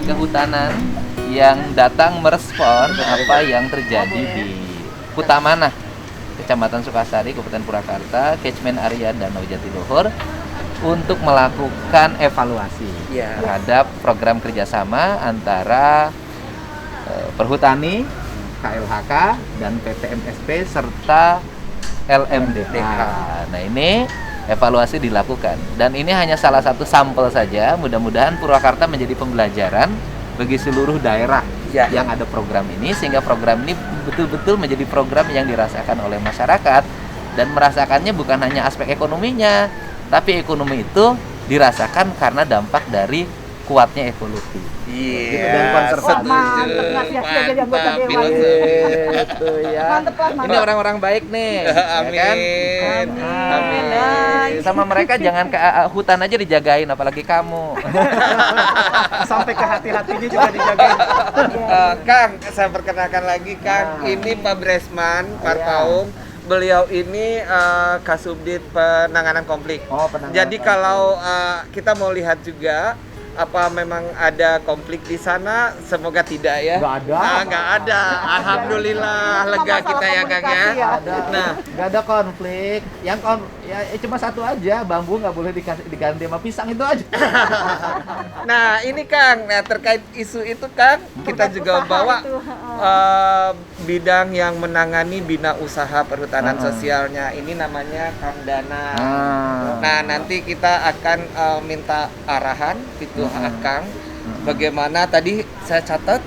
kehutanan yang datang merespon apa yang terjadi di Kutamana, Kecamatan Sukasari, Kabupaten Purwakarta, catchment area Danau Jatiluhur, untuk melakukan evaluasi terhadap program kerjasama antara Perhutani, KLHK, dan PT MSP serta LMDH. Nah, ini evaluasi dilakukan, dan ini hanya salah satu sampel saja. Mudah-mudahan Purwakarta menjadi pembelajaran bagi seluruh daerah yang ada program ini, sehingga program ini betul-betul menjadi program yang dirasakan oleh masyarakat, dan merasakannya bukan hanya aspek ekonominya, tapi ekonomi itu dirasakan karena dampak dari kuatnya ekologi. Iya. Dan konservasi. Mantap. Ini orang-orang baik nih. Amin. Ya kan? Amin. Sama mereka jangan ke hutan aja dijagain, apalagi kamu. Sampai ke hati-hatinya juga dijagain. Kang, saya perkenalkan lagi Kang. Ini Pak Bresman Parpaung. Beliau ini Kasubdit Penanganan Konflik. Jadi kalau kita mau lihat juga apa memang ada konflik di sana, semoga tidak ya. Nggak ada. Alhamdulillah, lega kita ya Kang ya. Nah, nggak ada konflik. Yang cuma satu aja, bambu nggak boleh diganti sama pisang, itu aja. Nah ini Kang, terkait isu itu Kang, kita juga bawa bidang yang menangani bina usaha perhutanan sosialnya. Ini namanya Kang Dana. Nah nanti kita akan minta arahan itu Kang, bagaimana tadi saya catat,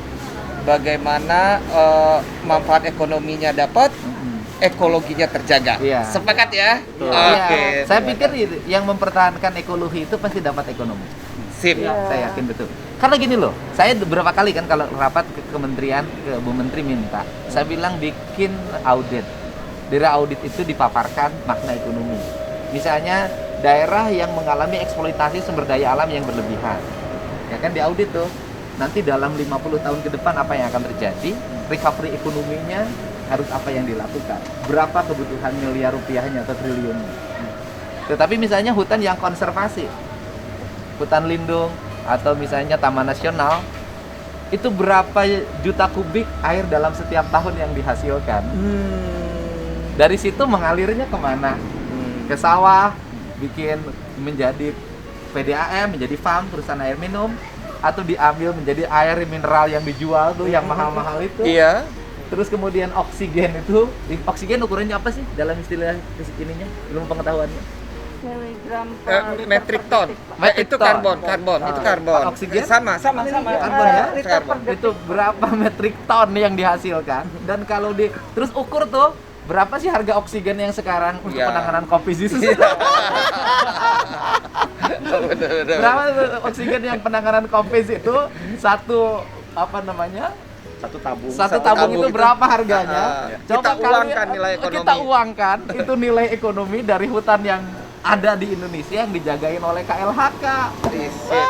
bagaimana manfaat ekonominya dapat, ekologinya terjaga. Sepakat ya? Oke. Saya pikir yang mempertahankan ekologi itu pasti dapat ekonomi. Sip. Saya yakin betul. Karena gini loh, saya beberapa kali kan kalau rapat ke kementerian, ke Bu Menteri minta, saya bilang bikin audit. Dari audit itu dipaparkan makna ekonomi. Misalnya daerah yang mengalami eksploitasi sumber daya alam yang berlebihan, ya kan diaudit tuh. Nanti dalam 50 tahun ke depan apa yang akan terjadi, recovery ekonominya harus apa yang dilakukan, berapa kebutuhan miliar rupiahnya atau triliunnya. Tetapi misalnya hutan yang konservasi, hutan lindung, atau misalnya taman nasional, itu berapa juta kubik air dalam setiap tahun yang dihasilkan. Dari situ mengalirnya kemana? Ke sawah, bikin menjadi PDAM, menjadi farm, perusahaan air minum, atau diambil menjadi air mineral yang dijual tuh, yang mahal-mahal itu. Iya. Terus kemudian oksigen itu, oksigen ukurannya apa sih dalam istilah ininya, ilmu pengetahuannya? Miligram Metric ton. Itu karbon. Itu karbon. Oksigen sama. Karbon ya? Itu berapa metrik ton yang dihasilkan? Dan kalau terus ukur tuh, berapa sih harga oksigen yang sekarang untuk penanganan COVID itu? Berapa oksigen yang penanganan COVID itu? Satu tabung itu berapa harganya? Coba kita uangkan nilai ekonomi. Kita uangkan itu nilai ekonomi dari hutan yang ada di Indonesia yang dijagain oleh KLHK. Riset.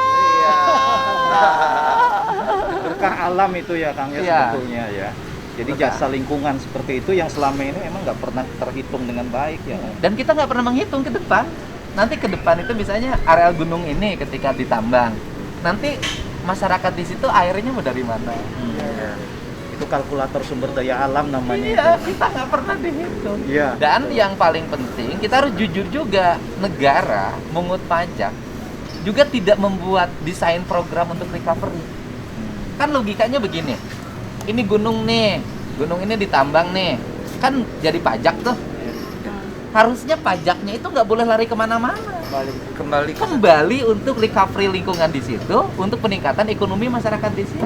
Berkah alam itu ya Kang ya sebetulnya ya. Jadi jasa lingkungan seperti itu yang selama ini emang nggak pernah terhitung dengan baik ya. Dan kita nggak pernah menghitung ke depan. Nanti ke depan itu misalnya areal gunung ini ketika ditambang, nanti masyarakat di situ airnya mau dari mana? Itu kalkulator sumber daya alam namanya. Iya, kita nggak pernah dihitung. Iya. Dan yang paling penting, kita harus jujur juga, negara mengut pajak juga tidak membuat desain program untuk recovery. Kan logikanya begini, ini gunung nih, gunung ini ditambang nih, kan jadi pajak tuh. Harusnya pajaknya itu nggak boleh lari kemana-mana. Kembali untuk recovery lingkungan di situ, untuk peningkatan ekonomi masyarakat di situ.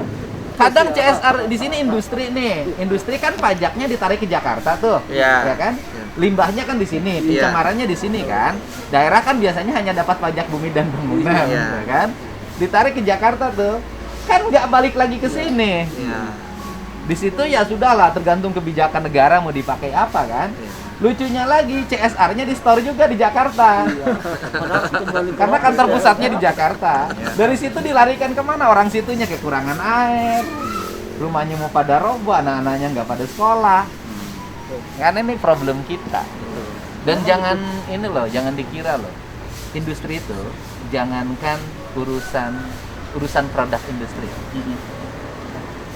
Kadang CSR di sini industri nih, industri kan pajaknya ditarik ke Jakarta tuh, ya kan? Limbahnya kan di sini, pencemarannya di sini kan. Daerah kan biasanya hanya dapat pajak bumi dan bangunan, ya kan? Ditarik ke Jakarta tuh, kan nggak balik lagi ke sini. Di situ ya sudahlah, tergantung kebijakan negara mau dipakai apa kan. Lucunya lagi, CSR-nya di store juga di Jakarta. Karena kantor pusatnya di Jakarta. Dari situ dilarikan kemana? Orang situnya kekurangan air, rumahnya mau pada roboh, anak-anaknya nggak pada sekolah. Karena ini problem kita. Dan jangan jangan dikira loh, industri itu jangankan urusan urusan produk industri.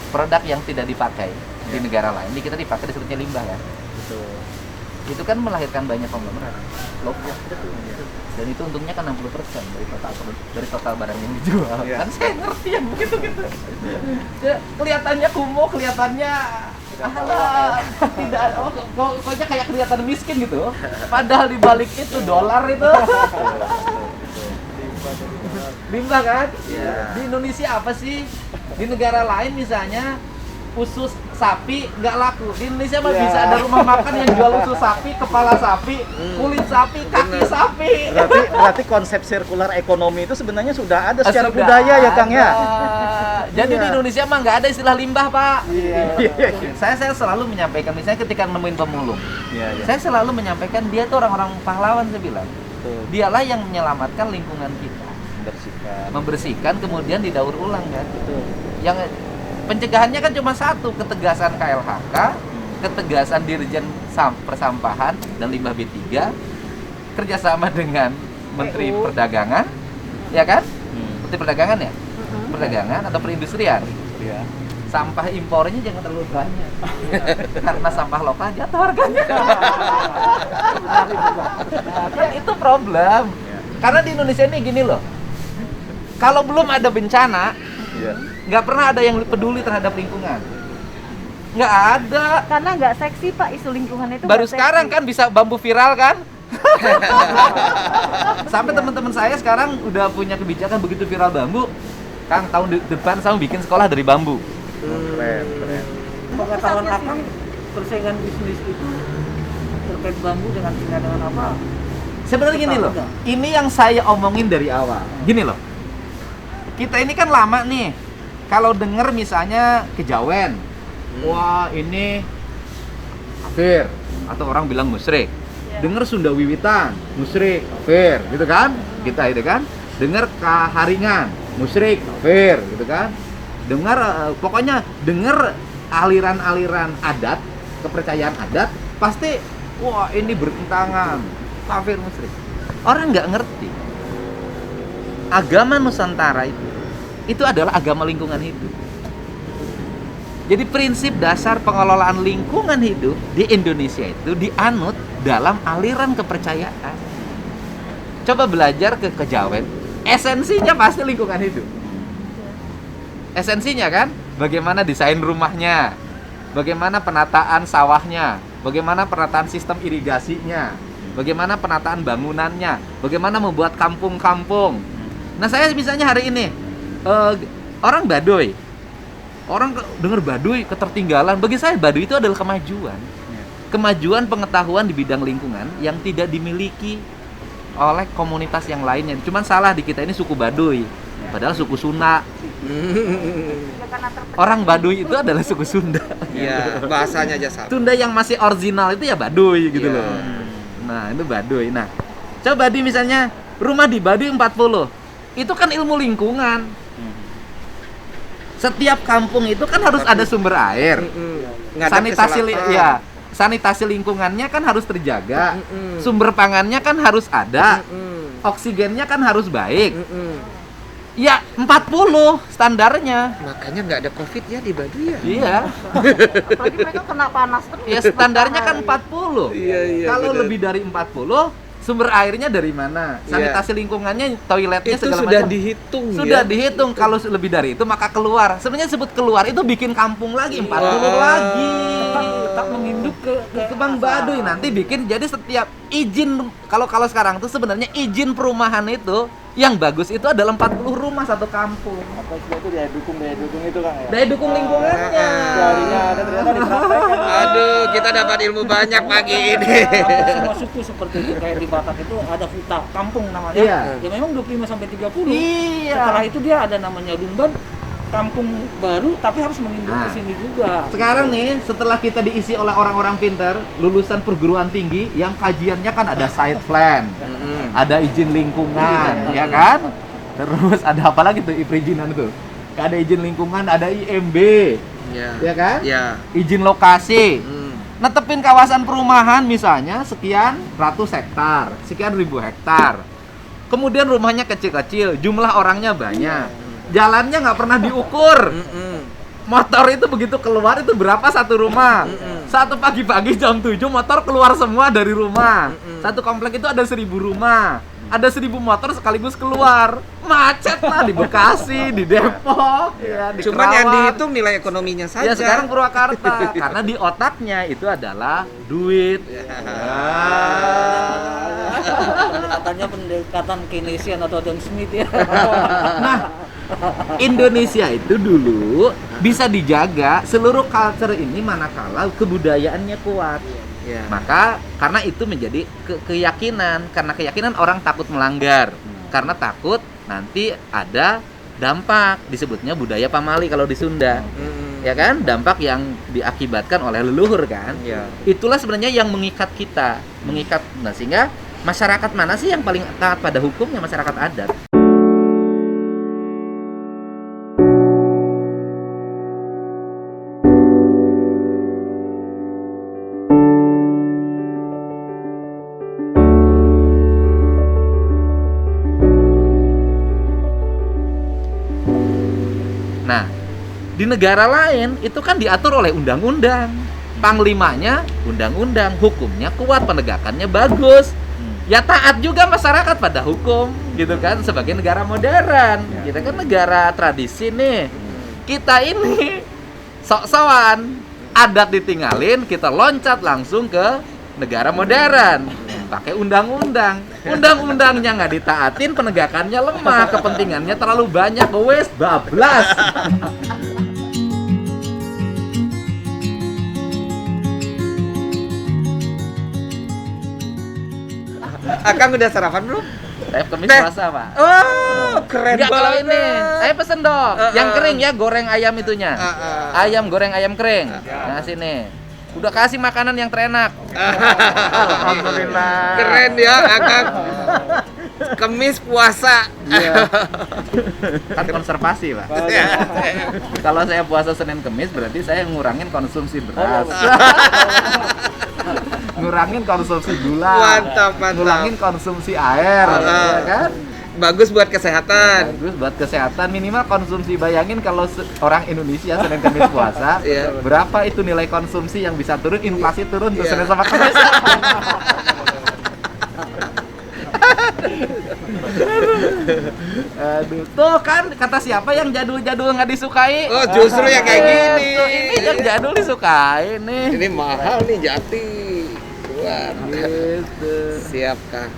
Produk yang tidak dipakai di negara lain, di kita dipakai disebutnya limbah kan. Betul. Itu kan melahirkan banyak konglomerat. Dan itu untungnya kan 60% dari total barang yang dijual. Iya. Kan saya ngerti yang begitu gitu. Ya, kelihatannya kumuh, kelihatannya tidak, pokoknya kayak kelihatan miskin gitu. Padahal di balik itu dolar itu. Limbah kan? Iya. Di Indonesia apa sih? Di negara lain misalnya usus sapi nggak laku. Di Indonesia mah bisa ada rumah makan yang jual usus sapi, kepala sapi, kulit sapi, kaki sapi. Berarti konsep sirkular ekonomi itu sebenarnya sudah ada secara Sudah budaya ya Kang ya. Jadi Iya. di Indonesia mah nggak ada istilah limbah, Pak. Iya. Saya selalu menyampaikan, misalnya ketika nemuin pemulung, Iya, iya. saya selalu menyampaikan dia tuh orang-orang pahlawan, saya bilang. Betul. Dialah yang menyelamatkan lingkungan kita, membersihkan kemudian didaur ulang kan. Betul. Yang pencegahannya kan cuma satu, ketegasan KLHK, ketegasan Dirjen Persampahan dan Limbah B3, kerjasama dengan Menteri Perdagangan, ya kan? Menteri Perdagangan ya? Perdagangan atau perindustrian. Iya. Sampah impornya jangan terlalu banyak, karena sampah lokal jatuh harganya. Kan itu problem. Karena di Indonesia ini gini loh, kalau belum ada bencana, Iya. nggak pernah ada yang peduli terhadap lingkungan. Nggak ada. Karena nggak seksi Pak, isu lingkungan itu Baru nggak sekarang seksi. kan bisa bambu viral kan? Sampai teman-teman saya sekarang udah punya kebijakan begitu viral bambu, Kang tahun depan saya bikin sekolah dari bambu. Keren, keren. Pengetahuan Akang persaingan bisnis itu terkait bambu dengan apa? Sebenarnya gini loh, ini yang saya omongin dari awal. Gini loh, kita ini kan lama nih. Kalau denger misalnya kejawen, wah ini kafir, atau orang bilang musyrik. Denger Sunda Wiwitan, musyrik, kafir, gitu kan? Kita itu kan. Denger Kaharingan, musyrik, kafir, gitu kan? Dengar pokoknya denger aliran-aliran adat, kepercayaan adat, pasti wah ini bertentangan, kafir, musyrik. Orang nggak ngerti. Agama Nusantara itu adalah agama lingkungan hidup. Jadi prinsip dasar pengelolaan lingkungan hidup di Indonesia itu dianut dalam aliran kepercayaan. Coba belajar ke kejawen, esensinya pasti lingkungan hidup. Esensinya kan, bagaimana desain rumahnya, bagaimana penataan sawahnya, bagaimana penataan sistem irigasinya, bagaimana penataan bangunannya, bagaimana membuat kampung-kampung. Nah saya misalnya hari ini, orang Baduy, orang dengar Baduy ketertinggalan. Bagi saya Baduy itu adalah kemajuan, kemajuan pengetahuan di bidang lingkungan yang tidak dimiliki oleh komunitas yang lainnya. Cuman salah di kita ini suku Baduy, padahal suku Sunda. Orang Baduy itu adalah suku Sunda. Iya, bahasanya aja sama. Sunda yang masih original itu ya Baduy gitu Iya. loh. Nah, itu Baduy. Nah, coba di misalnya rumah di Baduy 40. Itu kan ilmu lingkungan. Setiap kampung itu kan harus ada sumber air. Ngadep ke Sanitasi selatan. ya, sanitasi lingkungannya kan harus terjaga. Mm-mm. Sumber pangannya kan harus ada. Mm-mm. Oksigennya kan harus baik. Mm-mm. Ya 40 standarnya. Makanya nggak ada COVID ya di Baduy ya. Iya. Apalagi mereka kena panas terus. Ya standarnya kan 40. Iya, Kalau benar. lebih dari 40, sumber airnya dari mana? Iya. Sanitasi lingkungannya, toiletnya Itu segala sudah macam. dihitung Sudah ya. dihitung. Kalau lebih dari itu maka keluar. Sebenarnya sebut keluar itu bikin kampung lagi 40 Wah. lagi. Tetap menginduk Ke Bang Baduy nanti bikin jadi setiap izin kalau sekarang tuh sebenarnya izin perumahan itu yang bagus itu adalah 40 rumah satu kampung. Apa itu daya dukung itu Kang ya? Daya dukung lingkungannya. Jarinya ada ternyata dipraktekkan. Aduh, kita dapat ilmu banyak pagi ini. semua suku seperti itu, kayak di Batak itu ada huta kampung namanya. Iya. Ya memang 25 sampai 30. Iya. Setelah itu dia ada namanya Lumban, kampung baru tapi harus menginduk Nah. ke sini juga. Sekarang nih, setelah kita diisi oleh orang-orang pintar, lulusan perguruan tinggi yang kajiannya kan ada site plan, ada izin lingkungan, ya kan? Terus ada apa lagi tuh perizinan tuh? Ada izin lingkungan, ada IMB, Iya. ya kan? Iya. Izin lokasi. Hmm. Netepin kawasan perumahan misalnya sekian ratus hektar, sekian ribu hektar. Kemudian rumahnya kecil-kecil, jumlah orangnya banyak. jalannya nggak pernah diukur. Motor itu begitu keluar itu berapa satu rumah. Satu pagi-pagi jam 7 motor keluar semua dari rumah. Satu komplek itu ada 1.000 rumah. Ada 1.000 motor sekaligus keluar. Macet lah di Bekasi, di Depok, ya, di Cuman yang Kerawang. dihitung nilai ekonominya saja. Ya sekarang Purwakarta karena di otaknya itu adalah duit. Katanya pendekatan Keynesian atau Adam Smith ya. Nah, Indonesia itu dulu bisa dijaga seluruh culture ini manakala kebudayaannya kuat. Ya. Maka karena itu menjadi keyakinan, karena keyakinan orang takut melanggar, karena takut nanti ada dampak, disebutnya budaya pamali kalau di Sunda. Ya kan, dampak yang diakibatkan oleh leluhur kan. Ya. Itulah sebenarnya yang mengikat kita, mengikat. Nah, sehingga masyarakat mana sih yang paling taat pada hukumnya? Masyarakat adat. Nah, di negara lain itu kan diatur oleh undang-undang. Panglimanya undang-undang, hukumnya kuat, penegakannya bagus. Ya taat juga masyarakat pada hukum, gitu kan, sebagai negara modern. Kita kan negara tradisi nih. Kita ini sok-sokan, adat ditinggalin, kita loncat langsung ke negara modern. Pakai undang-undang. Undang-undangnya nggak ditaatin, penegakannya lemah, kepentingannya terlalu banyak, wes bablas. Akang udah sarapan belum? Saya kemis Teh. puasa, Pak. Oh, keren Enggak kalau banget. ini, saya pesen dong. Yang kering ya, goreng ayam itunya. Ayam goreng ayam kering. Nah, sini. Udah kasih makanan yang terenak. Alhamdulillah. Keren ya, Akang. Kemis puasa. Iya. Kan konservasi, Pak. Kalau saya puasa Senin Kemis berarti saya ngurangin konsumsi beras. Ngurangin konsumsi gula. Mantap, mantap. Ngurangin konsumsi air, ya kan? Bagus buat kesehatan. Bagus buat kesehatan, minimal konsumsi. Bayangin kalau orang Indonesia Senin Kamis puasa, Iya. berapa itu nilai konsumsi yang bisa turun, inflasi turun tuh Iya. Senin sama Kamis. Aduh, tuh kan kata siapa yang jadul-jadul nggak disukai? Oh, justru yang kayak gini. Tuh, ini yang jadul disukai nih. Ini mahal nih jati. Wah, Gitu. siap Kang.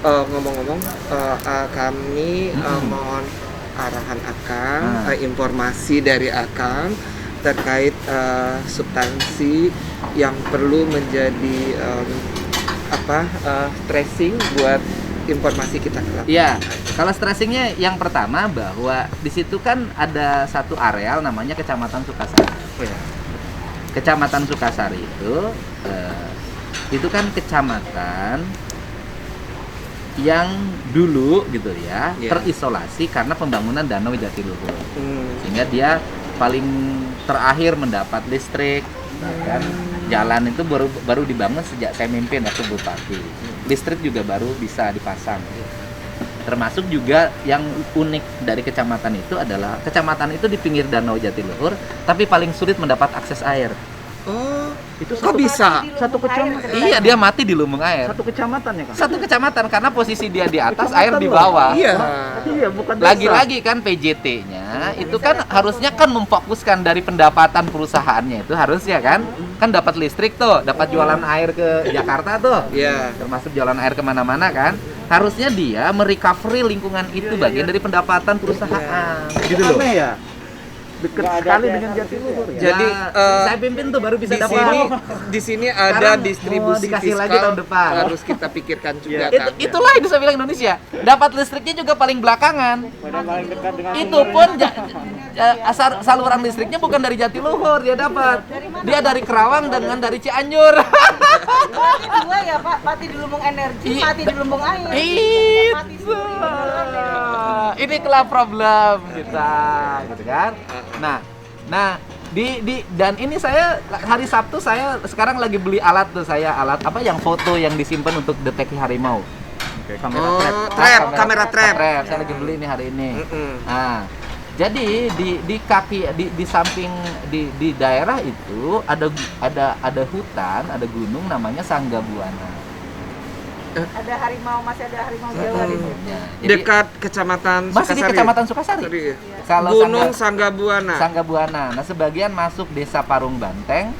Ngomong-ngomong, kami mohon arahan Akang, informasi dari Akang terkait substansi yang perlu menjadi tracing buat informasi kita kelak. Iya, kalau stressingnya yang pertama bahwa di situ kan ada satu areal namanya Kecamatan Sukasari. Kecamatan Sukasari itu kan kecamatan yang dulu gitu ya terisolasi karena pembangunan Danau Jatiluhur, sehingga dia paling terakhir mendapat listrik. Bahkan jalan itu baru dibangun sejak saya mimpin waktu bupati. Listrik juga baru bisa dipasang. Termasuk juga yang unik dari kecamatan itu adalah kecamatan itu di pinggir Danau Jatiluhur, tapi paling sulit mendapat akses air. Oh, Itu kok bisa? Satu kecamatan. Iya, dia mati di lumbung air. Satu kecamatan ya, Kang? Satu kecamatan karena posisi dia di atas, air di bawah. Iya. Iya, bukan desa. Lagi-lagi kan PJT-nya itu kan harusnya kan memfokuskan dari pendapatan perusahaannya itu harusnya kan dapat listrik tuh, dapat jualan air ke Jakarta tuh, Iya. termasuk jualan air kemana-mana kan. Harusnya dia merecovery lingkungan itu bagian dari pendapatan perusahaan. Gitu loh. Aneh ya. Dekat sekali dengan Jatiluhur ya. Jadi, Saya pimpin tuh baru bisa Di dapat. sini ada Sekarang distribusi mau dikasih fiskal lagi tahun depan. harus kita pikirkan juga Itu, kan. itulah yang saya bilang Indonesia. Dapat listriknya juga paling belakangan. Paling dekat dengan Itu pun saluran listriknya bukan dari Jatiluhur dia dapat. Dia dari Kerawang dengan dari Cianjur. Ini dua ya Pak, Pati di Lumbung Energi, Iya. Pati di Lumbung Air. Pati Itu. sendiri. Ini kelak problem kita, gitu kan? Nah, dan ini saya hari Sabtu saya sekarang lagi beli alat tuh alat apa yang foto yang disimpan untuk deteksi harimau. Oke, kamera Oh, trap. kamera trap. Saya lagi beli nih hari ini. Mm-mm. Nah, Jadi di kaki di samping di daerah itu ada hutan, ada gunung namanya Sanggabuana. Ada harimau, masih ada harimau Jawa di sini. Ya, jadi Dekat Kecamatan masih di Kecamatan Sukasari. Sari. Kalau Gunung Sanggabuana. Sanggabuana. Nah, sebagian masuk Desa Parung Banteng,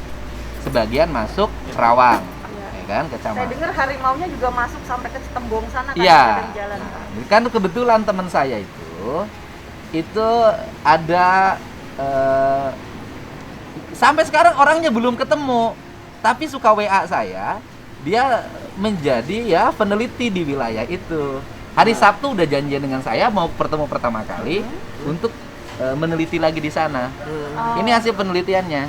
sebagian masuk Rawang. Ya kan, Saya kecamatan. dengar harimaunya juga masuk sampai ke Tembong sana kan Iya. ada jalan. Kan kebetulan teman saya itu ada sampai sekarang orangnya belum ketemu, tapi suka WA saya. Dia menjadi ya peneliti di wilayah itu. Hari Sabtu udah janjian dengan saya mau pertemu pertama kali untuk meneliti lagi di sana. Ini hasil penelitiannya.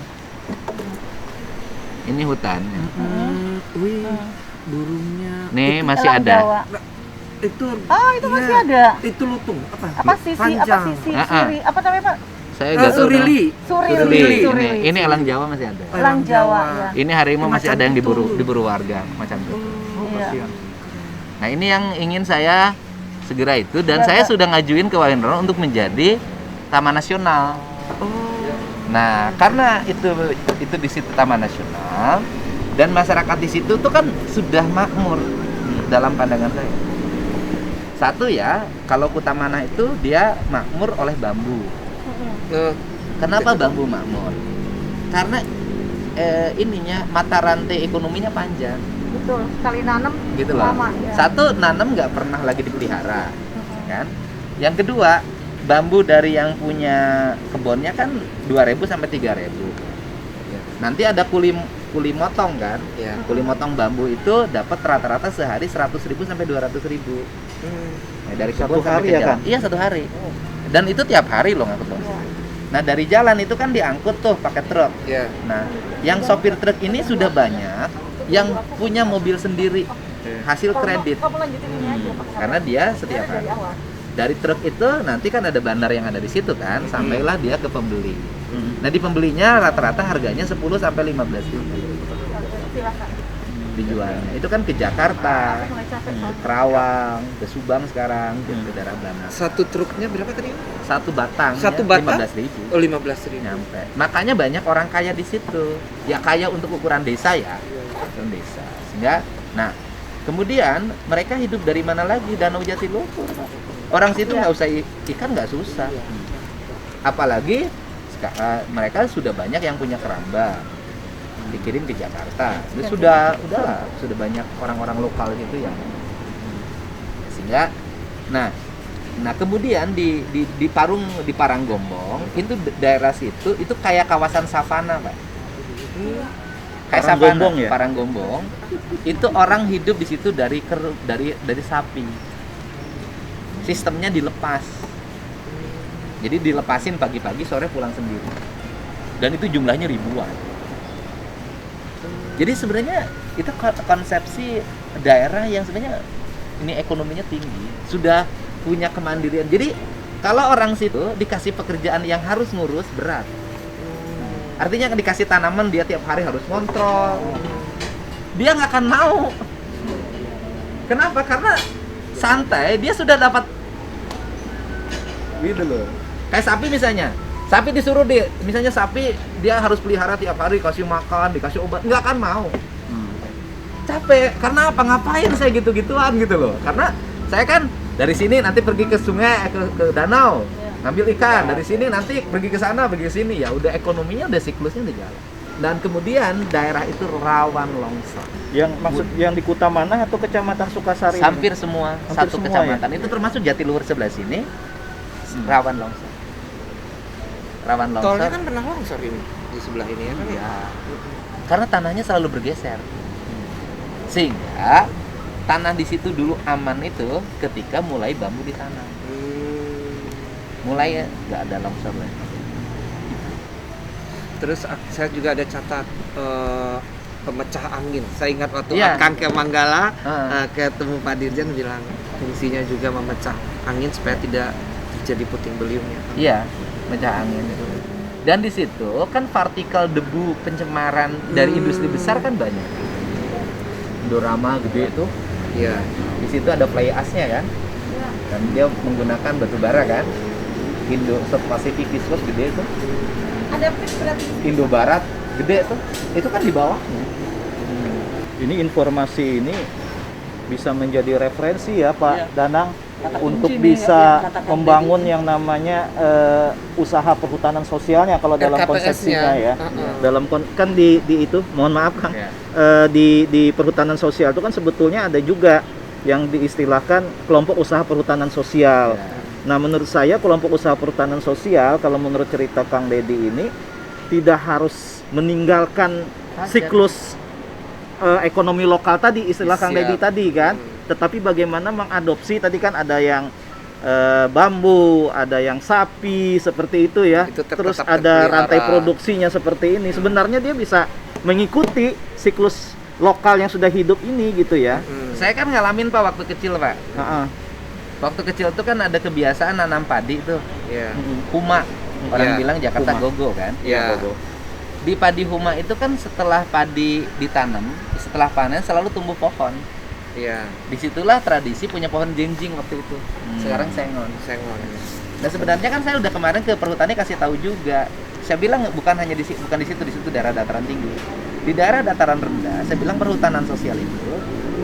Ini hutannya. Wih, burungnya. Nih masih Elang ada. Jawa. Itu. Oh, itu masih iya, ada. Itu lutung apa? Apa sisi siri? Apa namanya, Pak? Saya nggak tahu. Surili. Surili. Ini elang Jawa masih ada. Elang Jawa ya. Ini harimau masih ada yang Macan diburu warga macam itu. Iya. Nah ini yang ingin saya segera itu dan saya sudah ngajuin ke Walendrang untuk menjadi taman nasional. Nah karena itu di situ taman nasional dan masyarakat di situ tuh kan sudah makmur dalam pandangan saya. Satu ya kalau Kutamana itu dia makmur oleh bambu. Kenapa bambu makmur? Karena ininya mata rantai ekonominya panjang. Betul, sekali nanam Gitu loh. lama ya. Satu, nanam nggak pernah lagi dipelihara, kan? Yang kedua, bambu dari yang punya kebunnya kan 2.000 sampai 3.000. Nanti ada kuli motong kan? Ya. Kuli motong bambu itu dapat rata-rata sehari 100.000 sampai 200.000. Nah, dari Satu kebun sampai hari ke ya, jalan. Kang? Iya, satu hari. Dan itu tiap hari loh ngangkut bambu. Nah, dari jalan itu kan diangkut tuh pakai truk. Ya. Nah, yang sopir truk ini sudah banyak yang punya mobil sendiri hasil kredit. Kamu lanjutin ini aja, Pak. Karena dia setiap hari. Dari awal. Dari truk itu nanti kan ada bandar yang ada di situ kan, sampailah dia ke pembeli. Nah, di pembelinya rata-rata harganya 10 sampai 15 ribu Silakan. dijualnya. Itu kan ke Jakarta, ke Rawang, ke Subang sekarang, ke daerah Belanda. Satu truknya berapa tadi? Satu batang, Satu batang? 15.000 Oh, 15.000. nyampe. Makanya banyak orang kaya di situ. Ya kaya untuk ukuran desa ya, ukuran desa. Sehingga, nah kemudian mereka hidup dari mana lagi? Danau Jatiluhur. Orang situ nggak usah ikan nggak susah. Apalagi mereka sudah banyak yang punya keramba dikirim ke Jakarta. Itu sudah banyak orang-orang lokal itu yang sehingga nah kemudian di Paranggombong itu daerah situ itu kayak kawasan savana, Pak. Kayak Paranggombong savana, ya? Paranggombong. Itu orang hidup di situ dari sapi. Sistemnya dilepas. Jadi dilepasin pagi-pagi, sore pulang sendiri. Dan itu jumlahnya ribuan. Jadi sebenarnya itu konsepsi daerah yang sebenarnya ini ekonominya tinggi, sudah punya kemandirian. Jadi kalau orang situ dikasih pekerjaan yang harus ngurus berat. Artinya dikasih tanaman dia tiap hari harus kontrol. Dia nggak akan mau. Kenapa? Karena santai, dia sudah dapat gitu loh. Kayak sapi misalnya. Sapi disuruh misalnya sapi dia harus pelihara tiap hari, kasih makan, dikasih obat, nggak akan mau. Capek, karena apa? Ngapain saya gitu-gituan gitu loh. Karena saya kan dari sini nanti pergi ke sungai, ke danau, ngambil ikan. Dari sini nanti pergi ke sana, pergi ke sini. Ya udah ekonominya udah siklusnya udah jalan. Dan kemudian daerah itu rawan longsor. Yang maksud yang di Kutamana atau Kecamatan Sukasari? Hampir semua, Hampir satu semua, kecamatan. Itu termasuk Jatiluhur sebelah sini, rawan longsor. Rawan longsor. Tolnya kan pernah longsor ini di sebelah ini ya kan ya. Iya. Karena tanahnya selalu bergeser. Sehingga tanah di situ dulu aman itu ketika mulai bambu ditanam. Mulai nggak ada longsor lagi. Terus saya juga ada catat pemecah angin. Saya ingat waktu Iya. akan ke Manggala, Ah. ketemu Pak Dirjen bilang fungsinya juga memecah angin supaya tidak terjadi puting beliungnya. Iya, pecah angin. Dan di situ kan partikel debu pencemaran dari industri besar kan banyak. Indorama gede tuh. Iya. Di situ ada fly ash-nya kan. Dan dia menggunakan batu bara kan. Indo Pasifik East Coast gede tuh. Ada fix berarti. Indo Barat gede tuh. Itu kan di bawahnya. Ini informasi ini bisa menjadi referensi ya Pak Iya. Danang Kata untuk kunci nih, bisa ya, kata-kata membangun itu. yang namanya usaha perhutanan sosialnya kalau dalam RKPS-nya. konsepsinya ya. Heeh. Dalam kan di itu, mohon maaf Kang. Ya. Di perhutanan sosial itu kan sebetulnya ada juga yang diistilahkan kelompok usaha perhutanan sosial. Ya. Nah, menurut saya kelompok usaha perhutanan sosial kalau menurut cerita Kang Dedi ini tidak harus meninggalkan siklus ekonomi lokal tadi, istilah Kang Siap. Dedi tadi kan. Tetapi bagaimana mengadopsi tadi kan ada yang bambu, ada yang sapi seperti itu ya. Itu tetap Terus ada terpelihara. rantai produksinya seperti ini. Sebenarnya dia bisa mengikuti siklus lokal yang sudah hidup ini gitu ya. Saya kan ngalamin Pak waktu kecil Pak. Heeh. Waktu kecil tuh kan ada kebiasaan nanam padi tuh. Iya. Huma. Orang Iya, bilang Jakarta huma. gogo kan. Iya. Di padi huma itu kan setelah padi ditanam, setelah panen selalu tumbuh pohon. Iya. Disitulah tradisi punya pohon jenjing waktu itu. Sekarang sengon. Sengon. Nah sebenarnya kan saya udah kemarin ke perhutani kasih tahu juga. Saya bilang bukan hanya di situ daerah dataran tinggi. Di daerah dataran rendah, saya bilang perhutanan sosial itu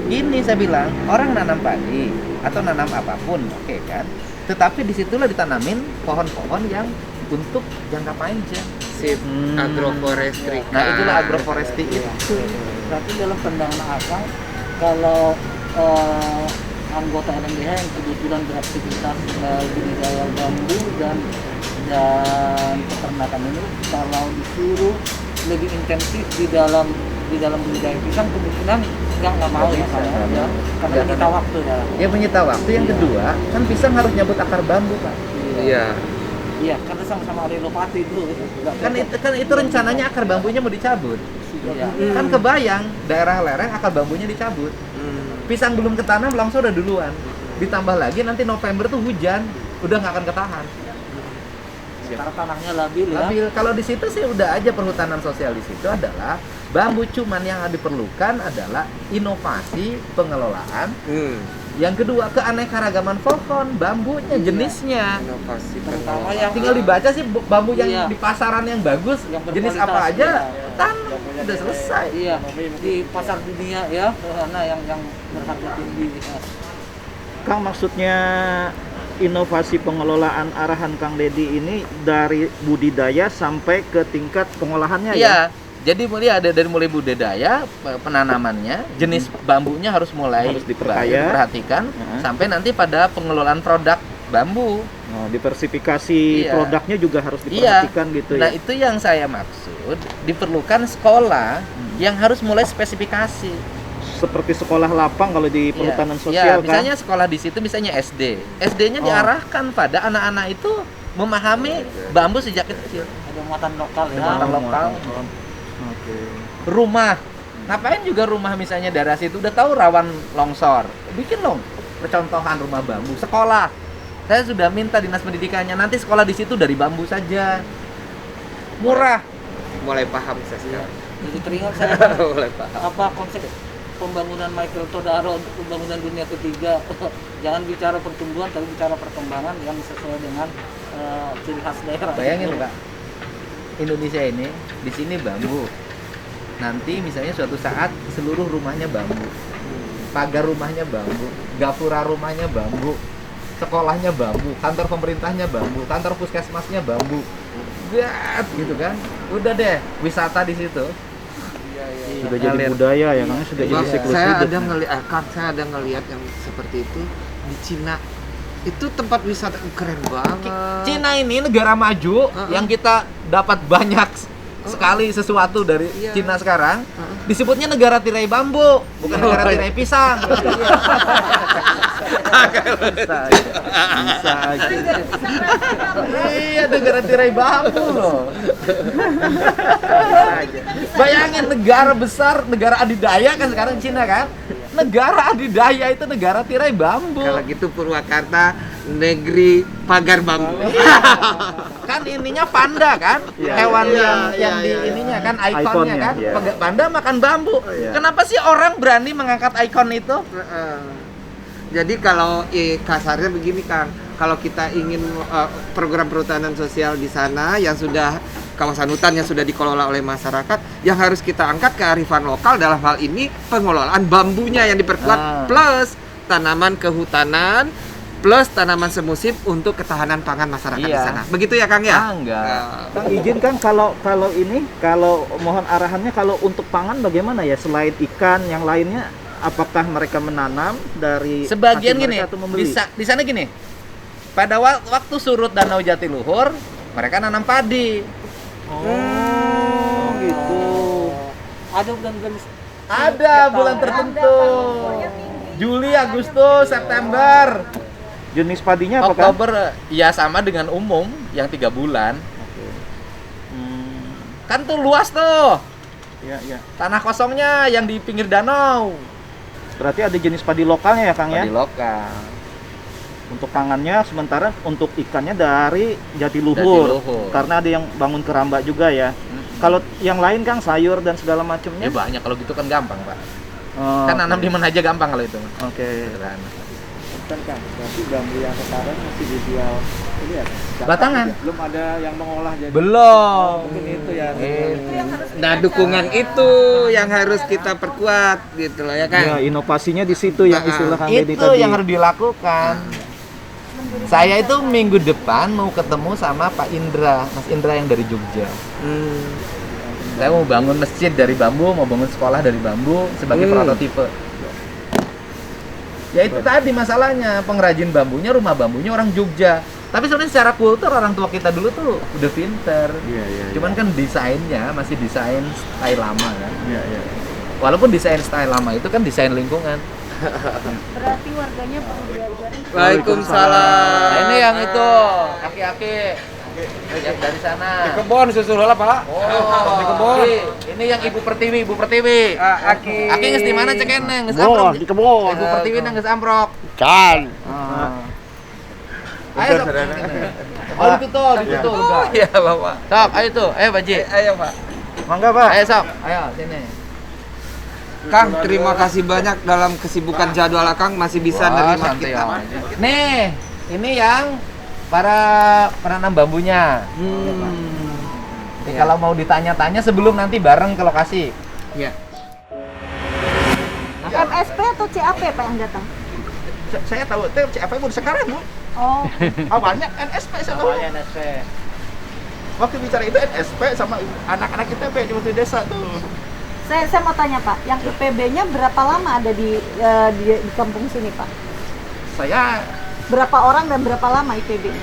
gini, saya bilang orang nanam padi atau nanam apapun, oke kan. Tetapi disitulah ditanamin pohon-pohon yang untuk jangka panjang. Sip. Agroforestry. Nah itulah agroforestry itu. Berarti dalam pandangan Akang, kalau anggota LMDH yang kebetulan beraktivitas budidaya bambu dan peternakan ini, kalau disuruh lebih intensif di dalam budidaya pisang, kemungkinan nggak mau ya bisa, Kang, nggak ya, mau. karena Nggak menyita mau. waktu ya. Ya menyita waktu. Yang kedua, kan pisang harus nyabut akar bambu Pak. Iya. Iya, karena sama-sama ada inovasi itu. Kan itu rencananya akar bambunya mau dicabut. Iya. Kan kebayang daerah lereng akar bambunya dicabut. Pisang belum ketanam langsung udah duluan. Ditambah lagi nanti November tuh hujan, udah nggak akan ketahan. Karena tanahnya labil ya. Labil. Kalau di situ sih udah aja perhutanan sosial di situ adalah bambu, cuman yang diperlukan adalah inovasi pengelolaan. Yang kedua keanekaragaman pohon, bambunya, jenisnya. Inovasi Terutama pengelolaan. yang Tinggal dibaca sih bambu yang Iya. di pasaran yang bagus, Yang jenis berkualitas, apa aja, iya. tanam udah selesai. Iya, di pasar dunia ya, karena yang berharga tinggi. Ya. Kang, maksudnya inovasi pengelolaan arahan Kang Dedi ini dari budidaya sampai ke tingkat pengolahannya ya? Iya. Jadi ada dari mulai budidaya, penanamannya, jenis bambunya harus mulai Harus diperkaya. diperhatikan Heeh. sampai nanti pada pengelolaan produk bambu. Oh, diversifikasi Iya. produknya juga harus Iya. diperhatikan gitu Nah, ya. itu yang saya maksud, diperlukan sekolah yang harus mulai spesifikasi. Seperti sekolah lapang kalau di perhutanan Iya, sosial kan. misalnya sekolah di situ misalnya SD. SD-nya Oh. diarahkan pada anak-anak itu memahami bambu sejak kecil. Ada muatan lokal ya. Muatan lokal. Oke. Rumah, ngapain juga rumah misalnya daerah situ udah tahu rawan longsor, bikin dong percontohan rumah bambu. Sekolah, saya sudah minta dinas pendidikannya nanti sekolah di situ dari bambu saja, murah. Mulai paham saya sekarang. Jadi teringat saya Mulai paham. apa konsep pembangunan Michael Todaro untuk pembangunan dunia ketiga. Jangan bicara pertumbuhan tapi bicara perkembangan yang sesuai dengan ciri khas daerah. Bayangin loh, Kak, Indonesia ini di sini bambu, nanti misalnya suatu saat seluruh rumahnya bambu, pagar rumahnya bambu, gapura rumahnya bambu, sekolahnya bambu, kantor pemerintahnya bambu, kantor puskesmasnya bambu, gat gitu kan, udah deh wisata di situ. Sudah jadi Ngalir. budaya ya, namanya sudah jadi Bang, siklus saya hidup. ada ngelihat saya ada ngelihat yang seperti itu di Cina. Itu tempat wisata keren banget. Cina ini negara maju yang kita dapat banyak sekali sesuatu dari Iya. Cina sekarang, disebutnya negara tirai bambu, bukan negara tirai pisang. Bisa aja. Iya, negara tirai bambu loh. Bayangin negara besar, negara adidaya kan sekarang Cina kan? Negara adidaya itu negara tirai bambu. Kalau gitu Purwakarta negeri pagar bambu. Kan ininya panda kan? Iya, Hewan iya, yang iya, di iya. ininya kan Ikonnya, ikonnya kan? iya. Panda makan bambu. iya. Kenapa sih orang berani mengangkat ikon itu? Jadi kalau kasarnya begini Kang, kalau kita ingin program perhutanan sosial di sana yang sudah kawasan hutan yang sudah dikelola oleh masyarakat, yang harus kita angkat kearifan lokal dalam hal ini pengelolaan bambunya yang diperkuat plus tanaman kehutanan plus tanaman semusim untuk ketahanan pangan masyarakat di sana. Begitu ya Kang ya? Enggak. Kang izin Kang, kalau mohon arahannya kalau untuk pangan bagaimana ya, selain ikan yang lainnya apakah mereka menanam dari Sebagian hasil gini, mereka atau membeli? bisa di sana gini. Pada waktu surut Danau Jatiluhur, mereka nanam padi. Oh, gitu. Ada bulan-bulan Ada bulan tertentu. Juli, Agustus, September, Jenis padinya apa Kang? Oktober, ya sama dengan umum yang 3 bulan. Kan tuh luas tuh. Iya, iya. Tanah kosongnya yang di pinggir danau. Berarti ada jenis padi lokalnya ya Kang ya? Padi lokal. Untuk pangannya, sementara untuk ikannya dari Jatiluhur. Jatiluhur. Karena ada yang bangun keramba juga ya. Kalau yang lain Kang, sayur dan segala macamnya? Ya banyak, kalau gitu kan gampang, Pak. Oh, Kan nanam di mana aja gampang kalau itu. Oke. Sederhana. Kan Kang, berarti bambu yang sekarang masih dijual ini ya? Batangan. Belum ada yang mengolah jadi. Belum. Mungkin itu ya. Nah, dukungan itu yang harus kita perkuat gitu loh ya Ya, Kang. inovasinya di situ yang istilah Kang Deddy Itu tadi. yang harus dilakukan. Saya itu minggu depan mau ketemu sama Pak Indra, Mas Indra yang dari Jogja. Saya mau bangun masjid dari bambu, mau bangun sekolah dari bambu sebagai prototipe. Ya itu tadi masalahnya, pengrajin bambunya, rumah bambunya orang Jogja. Tapi sebenarnya secara kultur orang tua kita dulu tuh udah pinter. Iya, iya. Cuman kan desainnya masih desain style lama kan. Iya, iya. Walaupun desain style lama itu kan desain lingkungan. Berarti warganya perlu diajarin. Waalaikumsalam. Nah ini yang itu, aki-aki yang dari sana. Kebon susul lah Pak. Oh, di kebon. Ini yang Ibu Pertiwi. Aki. Aki geus di mana cek kene? Geus Kebon, amprok. di kebon. Ibu Pertiwi nang geus amprok. Kan. Ayo sok. Oh, ditutup udah. Iya, Bapak. Sok, ayo tuh. Ayo, Baji. Ayo, Pak. Mangga Pak. Ayo sok. Ayo sini. Kang, terima kasih banyak dalam kesibukan jadwal Kang masih bisa Wah, nerima santai kita. aja. Nih, ini yang para penanam bambunya. Jadi kalau mau ditanya-tanya sebelum nanti bareng ke lokasi. Iya. MSP atau CAP Pak yang datang? Saya tahu itu apa yang sekarang, Bu. Oh, Awalnya NSP saya tahu. NSP. Waktu bicara itu NSP sama anak-anak kita di desa tuh. saya mau tanya Pak, yang IPB-nya berapa lama ada di kampung sini Pak? Saya Berapa orang dan berapa lama IPB-nya?